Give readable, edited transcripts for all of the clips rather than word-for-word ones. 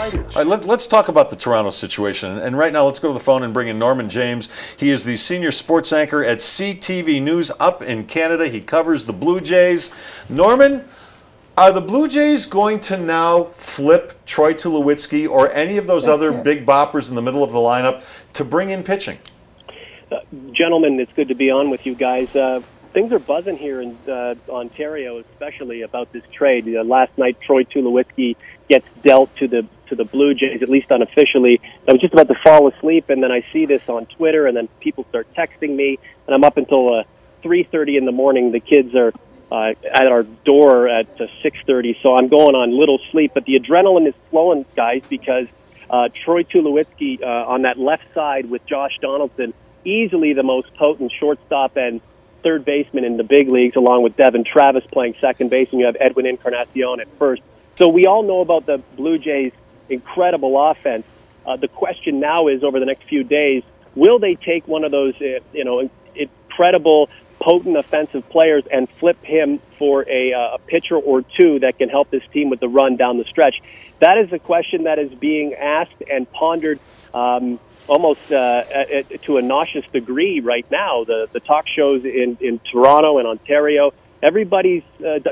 excited. All right, let's talk about the Toronto situation. And right now, let's go to the phone and bring in Norman James. He is the senior sports anchor at CTV News up in Canada. He covers the Blue Jays. Norman, are the Blue Jays going to now flip Troy Tulowitzki or any of those other big boppers in the middle of the lineup to bring in pitching? Gentlemen, it's good to be on with you guys. Things are buzzing here in Ontario, especially about this trade. Last night, Troy Tulowitzki gets dealt to the Blue Jays, at least unofficially. I was just about to fall asleep, and then I see this on Twitter, and then people start texting me, and I'm up until 3:30 in the morning. The kids are at our door at 6:30, so I'm going on little sleep. But the adrenaline is flowing, guys, because Troy Tulowitzki on that left side with Josh Donaldson, easily the most potent shortstop and third baseman in the big leagues, along with Devin Travis playing second base, and you have Edwin Encarnacion at first. So we all know about the Blue Jays' incredible offense. The question now is, over the next few days, will they take one of those, incredible, potent offensive players and flip him for a pitcher or two that can help this team with the run down the stretch? That is a question that is being asked and pondered almost to a nauseous degree right now. The talk shows in Toronto and Ontario, everybody's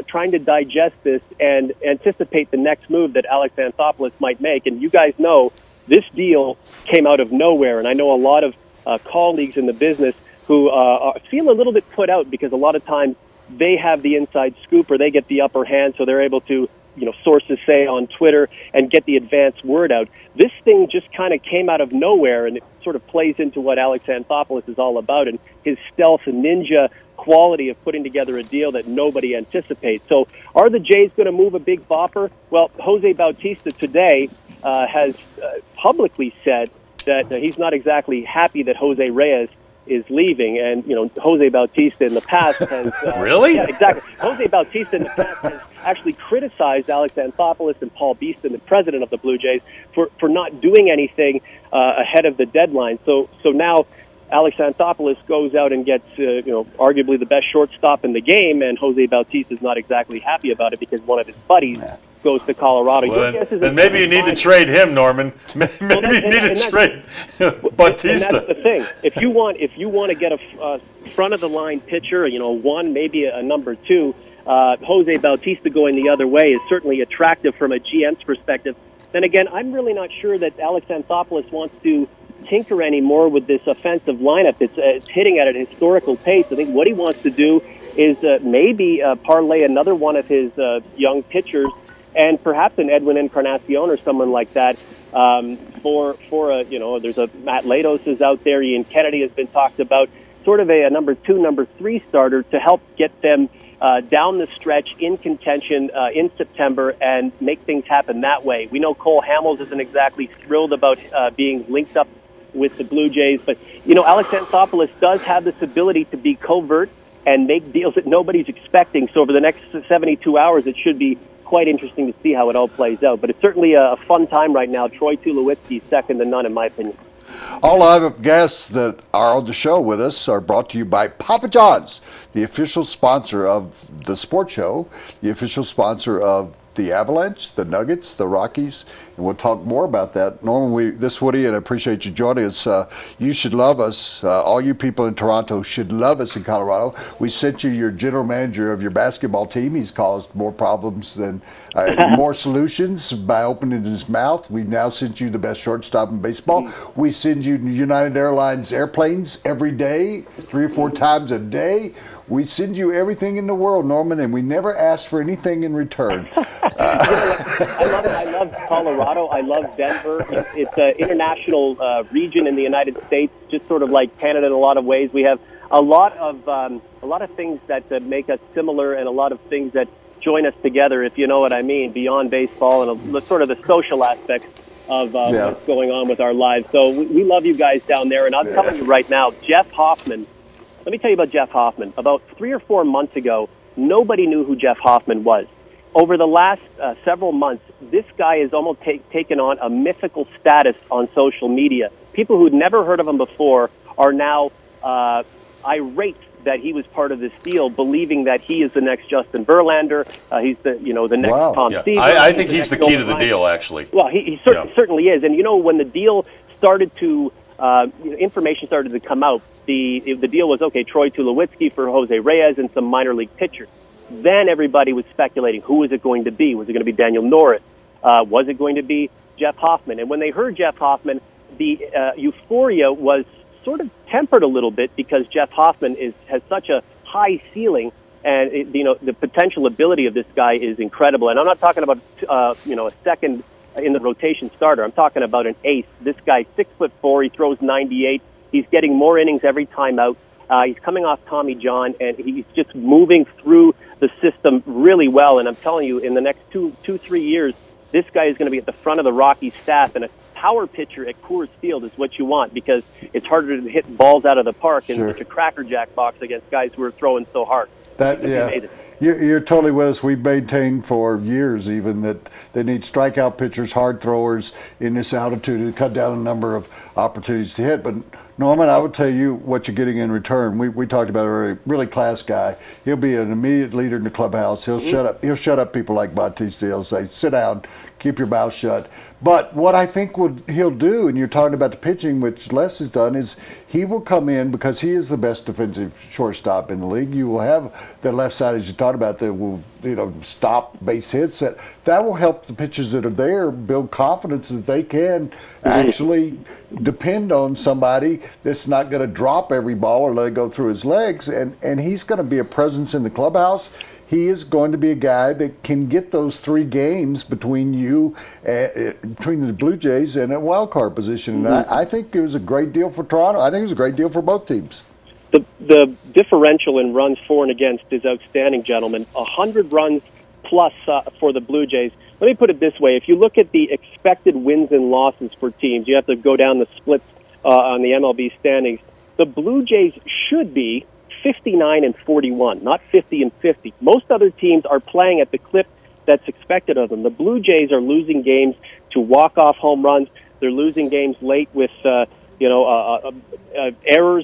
trying to digest this and anticipate the next move that Alex Anthopoulos might make. And you guys know this deal came out of nowhere, and I know a lot of colleagues in the business who feel a little bit put out because a lot of times they have the inside scoop or they get the upper hand, so they're able to, sources say on Twitter and get the advance word out. This thing just kind of came out of nowhere, and it sort of plays into what Alex Anthopoulos is all about and his stealth and ninja quality of putting together a deal that nobody anticipates. So are the Jays going to move a big bopper? Well, Jose Bautista today has publicly said that he's not exactly happy that Jose Reyes is leaving, and Jose Bautista in the past has really? Yeah, exactly. Jose Bautista in the past has actually criticized Alex Anthopoulos and Paul Beeston, the president of the Blue Jays, for not doing anything ahead of the deadline. So now Alex Anthopoulos goes out and gets arguably the best shortstop in the game, and Jose Bautista is not exactly happy about it because one of his buddies goes to Colorado. Well, then maybe you need to trade him, Norman. Maybe you need to trade Bautista. And that's the thing. If you want to get a front of the line pitcher, one, maybe a number two, Jose Bautista going the other way is certainly attractive from a GM's perspective. Then again, I'm really not sure that Alex Anthopoulos wants to tinker anymore with this offensive lineup. It's hitting at an historical pace. I think what he wants to do is maybe parlay another one of his young pitchers, and perhaps an Edwin Encarnacion or someone like that. There's a Matt Latos is out there. Ian Kennedy has been talked about. Sort of a number two, number three starter to help get them down the stretch in contention in September and make things happen that way. We know Cole Hamels isn't exactly thrilled about being linked up with the Blue Jays, but Alex Anthopoulos does have this ability to be covert and make deals that nobody's expecting. So over the next 72 hours, it should be quite interesting to see how it all plays out. But it's certainly a fun time right now. Troy Tulowitzki, second to none, in my opinion. All our guests that are on the show with us are brought to you by Papa John's, the official sponsor of the sports show, the official sponsor of the Avalanche, the Nuggets, the Rockies, and we'll talk more about that. Norman, this Woody, and I appreciate you joining us. You should love us. All you people in Toronto should love us in Colorado. We sent you your general manager of your basketball team. He's caused more problems than more solutions by opening his mouth. We've now sent you the best shortstop in baseball. We send you United Airlines airplanes every day, 3 or 4 times a day. We send you everything in the world, Norman, and we never ask for anything in return. I love Colorado. I love Denver. It's an international region in the United States, just sort of like Canada in a lot of ways. We have a lot of things that make us similar, and a lot of things that join us together, if you know what I mean, beyond baseball and sort of the social aspects of what's going on with our lives. So we love you guys down there, and I'm telling you right now, Jeff Hoffman. Let me tell you about Jeff Hoffman. About 3 or 4 months ago, nobody knew who Jeff Hoffman was. Over the last several months, this guy has almost taken on a mythical status on social media. People who'd never heard of him before are now irate that he was part of this deal, believing that he is the next Justin Verlander. He's the the next Tom Seaver. I think he's the key to the deal, actually. Well, he certainly is. And when the deal started to information started to come out, the deal was okay. Troy Tulowitzki for Jose Reyes and some minor league pitchers. Then everybody was speculating, who was it going to be? Was it going to be Daniel Norris? Was it going to be Jeff Hoffman? And when they heard Jeff Hoffman, the euphoria was sort of tempered a little bit because Jeff Hoffman has such a high ceiling, and the potential ability of this guy is incredible. And I'm not talking about a second in the rotation starter. I'm talking about an ace. This guy's 6'4". He throws 98. He's getting more innings every time out. He's coming off Tommy John, and he's just moving through the system really well. And I'm telling you, in the next 2-3 years, this guy is going to be at the front of the Rockies staff, and a power pitcher at Coors Field is what you want, because it's harder to hit balls out of the park in such a crackerjack box against guys who are throwing so hard. You're totally with us. We've maintained for years even that they need strikeout pitchers, hard throwers in this altitude to cut down the number of opportunities to hit. But Norman, I would tell you what you're getting in return. We talked about a really class guy. He'll be an immediate leader in the clubhouse. He'll shut up people like Bautista. He'll say, sit down, keep your mouth shut. But what I think he'll do, and you're talking about the pitching, which Les has done, is he will come in because he is the best defensive shortstop in the league. You will have the left side, as you talked about, that will stop base hits. That will help the pitchers that are there build confidence that they can actually depend on somebody that's not going to drop every ball or let it go through his legs. And he's going to be a presence in the clubhouse. He is going to be a guy that can get those 3 games between between the Blue Jays and a wild card position. And I think it was a great deal for Toronto. I think it was a great deal for both teams. The differential in runs for and against is outstanding, gentlemen. 100 runs plus for the Blue Jays. Let me put it this way. If you look at the expected wins and losses for teams, you have to go down the splits on the MLB standings. The Blue Jays should be 59-41, not 50-50. Most other teams are playing at the clip that's expected of them. The Blue Jays are losing games to walk-off home runs. They're losing games late with errors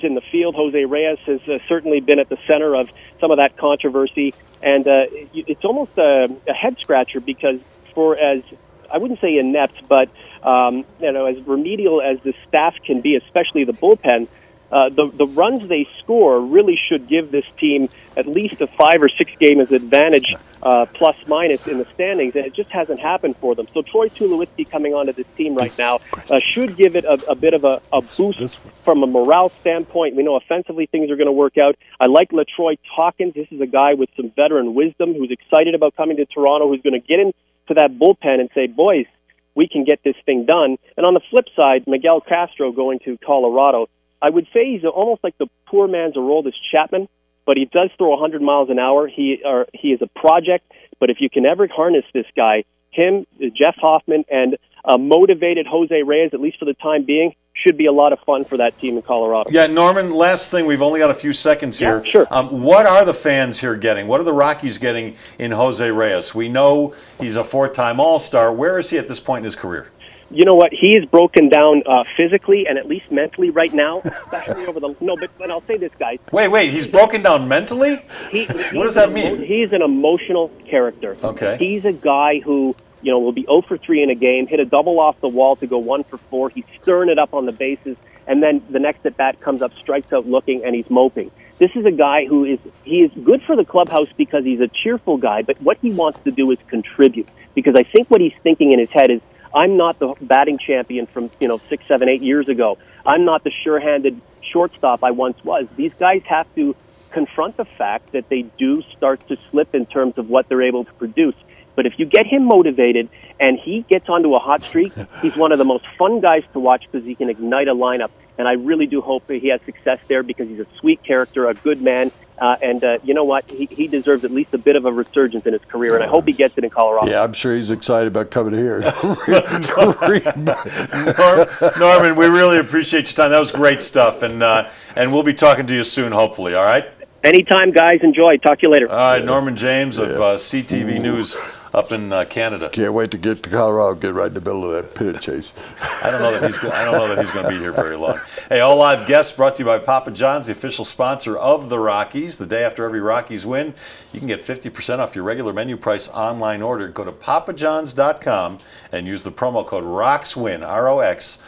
in the field. Jose Reyes has certainly been at the center of some of that controversy, and it's almost a head-scratcher because as I wouldn't say inept, but as remedial as the staff can be, especially the bullpen, the runs they score really should give this team at least a 5 or 6 game advantage, plus minus in the standings, and it just hasn't happened for them. So Troy Tulowitzki coming onto this team right now should give it a bit of a boost from a morale standpoint. We know offensively things are going to work out. I like LaTroy Hawkins. This is a guy with some veteran wisdom who's excited about coming to Toronto, who's going to get into that bullpen and say, boys, we can get this thing done. And on the flip side, Miguel Castro going to Colorado. I would say he's almost like the poor man's Aroldis Chapman, but he does throw 100 miles an hour. He is a project, but if you can ever harness this guy, him, Jeff Hoffman, and a motivated Jose Reyes, at least for the time being, should be a lot of fun for that team in Colorado. Yeah, Norman, last thing, we've only got a few seconds here. Yeah, sure. What are the fans here getting? What are the Rockies getting in Jose Reyes? We know he's a 4-time All-Star. Where is he at this point in his career? You know what? He is broken down physically and at least mentally right now, especially over the... No, but I'll say this, guys. Wait, he's broken down mentally? What does that mean? He's an emotional character. Okay. He's a guy who, will be 0 for 3 in a game, hit a double off the wall to go 1 for 4. He's stirring it up on the bases, and then the next at-bat comes up, strikes out looking, and he's moping. This is a guy who is good for the clubhouse because he's a cheerful guy, but what he wants to do is contribute. Because I think what he's thinking in his head is, I'm not the batting champion from 6, 7, 8 years ago. I'm not the sure-handed shortstop I once was. These guys have to confront the fact that they do start to slip in terms of what they're able to produce. But if you get him motivated and he gets onto a hot streak, he's one of the most fun guys to watch because he can ignite a lineup. And I really do hope that he has success there because he's a sweet character, a good man. And you know what? He deserves at least a bit of a resurgence in his career, and I hope he gets it in Colorado. Yeah, I'm sure he's excited about coming here. Norman, we really appreciate your time. That was great stuff, and we'll be talking to you soon, hopefully, all right? Anytime, guys. Enjoy. Talk to you later. All right, Norman James of CTV News up in Canada. Can't wait to get to Colorado, get right in the middle of that pit chase. I don't know that he's going to be here very long. Hey, all live guests brought to you by Papa John's, the official sponsor of the Rockies. The day after every Rockies win, you can get 50% off your regular menu price online order. Go to papajohns.com and use the promo code ROXWIN, ROXWIN.